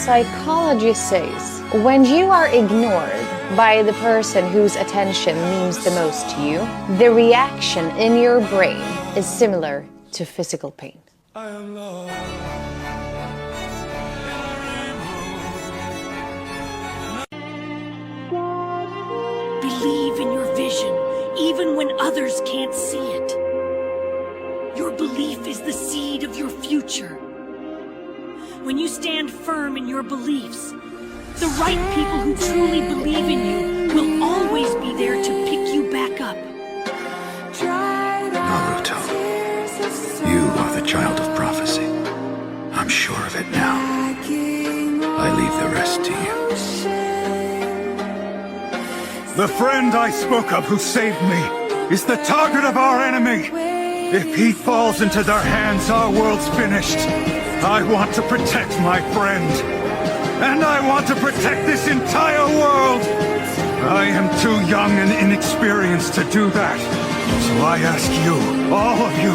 Psychology says when you are ignored by the person whose attention means the most to you, the reaction in your brain is similar to physical pain. I am lost. Believe in your vision, even when others can't see it. Your belief is the seed of your future. When you stand firm in your beliefs, the right people who truly believe in you will always be there to pick you back up. Naruto, you are the child of prophecy. I'm sure of it now. I leave the rest to you. The friend I spoke of who saved me is the target of our enemy. If he falls into their hands, our world's finished. I want to protect my friend. And I want to protect this entire world. I am too young and inexperienced to do that. So I ask you, all of you,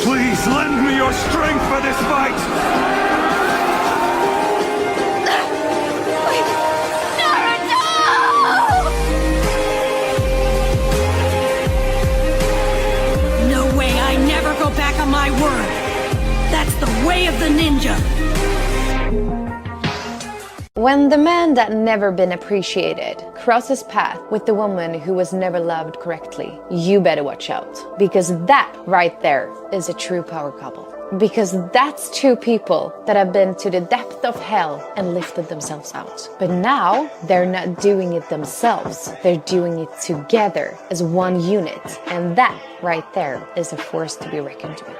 please lend me your strength for this fight. Back on my word. That's the way of the ninja. When the man that never been appreciated crosses path with the woman who was never loved correctly, you better watch out. Because that right there is a true power couple. Because that's two people that have been to the depth of hell and lifted themselves out. But now they're not doing it themselves. They're doing it together as one unit. And that right there is a force to be reckoned with.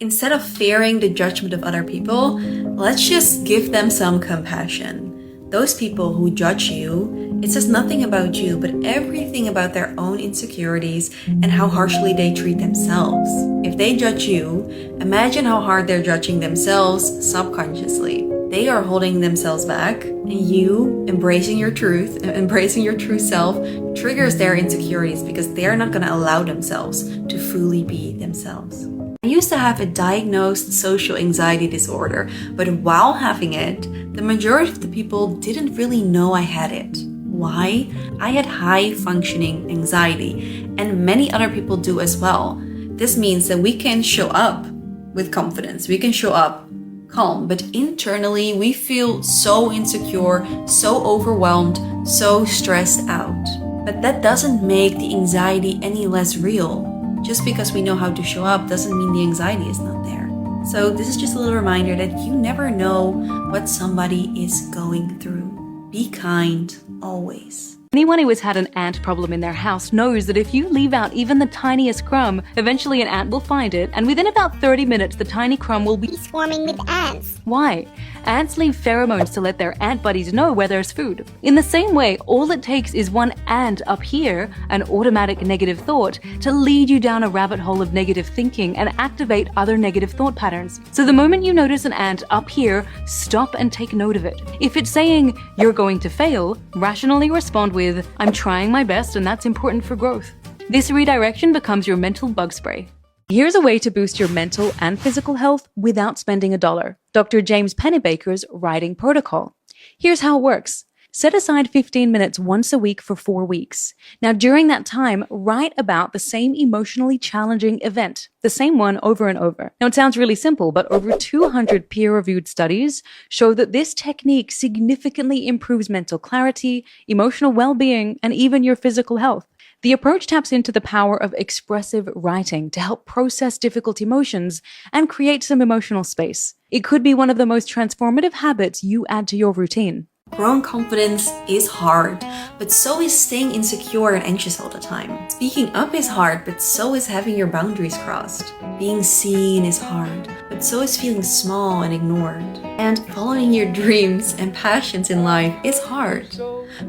Instead of fearing the judgment of other people, let's just give them some compassion. Those people who judge you, it says nothing about you, but everything about their own insecurities and how harshly they treat themselves. If they judge you, imagine how hard they're judging themselves subconsciously. They are holding themselves back, and you embracing your truth, embracing your true self, triggers their insecurities because they're not going to allow themselves to fully be themselves. I used to have a diagnosed social anxiety disorder, but while having it, the majority of the people didn't really know I had it. Why? I had high functioning anxiety, and many other people do as well. This means that we can show up with confidence, we can show up calm, but internally we feel so insecure, so overwhelmed, so stressed out. But that doesn't make the anxiety any less real. Just because we know how to show up doesn't mean the anxiety is not there. So this is just a little reminder that you never know what somebody is going through. Be kind, always. Anyone who has had an ant problem in their house knows that if you leave out even the tiniest crumb, eventually an ant will find it, and within about 30 minutes the tiny crumb will be swarming with ants. Why? Ants leave pheromones to let their ant buddies know where there's food. In the same way, all it takes is one ant up here, an automatic negative thought, to lead you down a rabbit hole of negative thinking and activate other negative thought patterns. So the moment you notice an ant up here, stop and take note of it. If it's saying, "You're going to fail," rationally respond with, "I'm trying my best and that's important for growth." This redirection becomes your mental bug spray. Here's a way to boost your mental and physical health without spending $1. Dr. James Pennebaker's Writing Protocol. Here's how it works. Set aside 15 minutes once a week for 4 weeks. Now, during that time, write about the same emotionally challenging event, the same one over and over. Now, it sounds really simple, but over 200 peer-reviewed studies show that this technique significantly improves mental clarity, emotional well-being, and even your physical health. The approach taps into the power of expressive writing to help process difficult emotions and create some emotional space. It could be one of the most transformative habits you add to your routine. Growing confidence is hard, but so is staying insecure and anxious all the time. Speaking up is hard, but so is having your boundaries crossed. Being seen is hard, but so is feeling small and ignored. And following your dreams and passions in life is hard,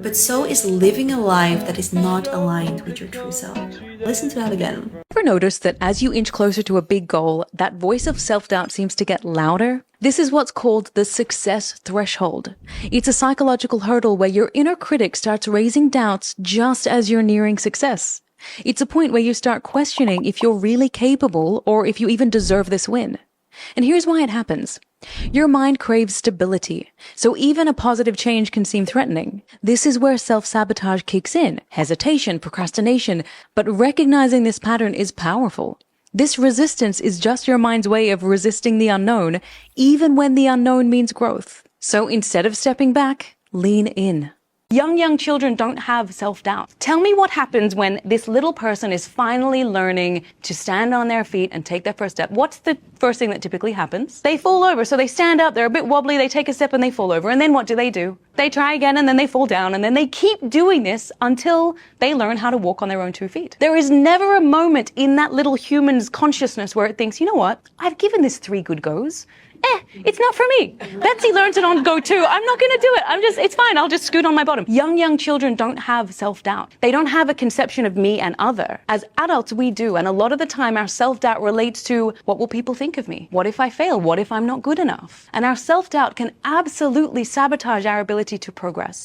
but so is living a life that is not aligned with your true self. Listen to that again. Ever notice that as you inch closer to a big goal, that voice of self-doubt seems to get louder? This is what's called the success threshold. It's a psychological hurdle where your inner critic starts raising doubts just as you're nearing success. It's a point where you start questioning if you're really capable or if you even deserve this win. And here's why it happens. Your mind craves stability, so even a positive change can seem threatening. This is where self-sabotage kicks in, hesitation, procrastination, but recognizing this pattern is powerful. This resistance is just your mind's way of resisting the unknown, even when the unknown means growth. So instead of stepping back, lean in. Young children don't have self-doubt. Tell me what happens when this little person is finally learning to stand on their feet and take their first step. What's the first thing that typically happens? They fall over. So they stand up, they're a bit wobbly, they take a step and they fall over. And then what do? They try again and then they fall down and then they keep doing this until they learn how to walk on their own 2 feet. There is never a moment in that little human's consciousness where it thinks, you know what? I've given this 3 good goes. It's not for me. Betsy learns it on go 2. I'm not going to do it. It's fine. I'll just scoot on my bottom. Young children don't have self-doubt. They don't have a conception of me and other. As adults, we do. And a lot of the time, our self-doubt relates to, what will people think of me? What if I fail? What if I'm not good enough? And our self-doubt can absolutely sabotage our ability to progress.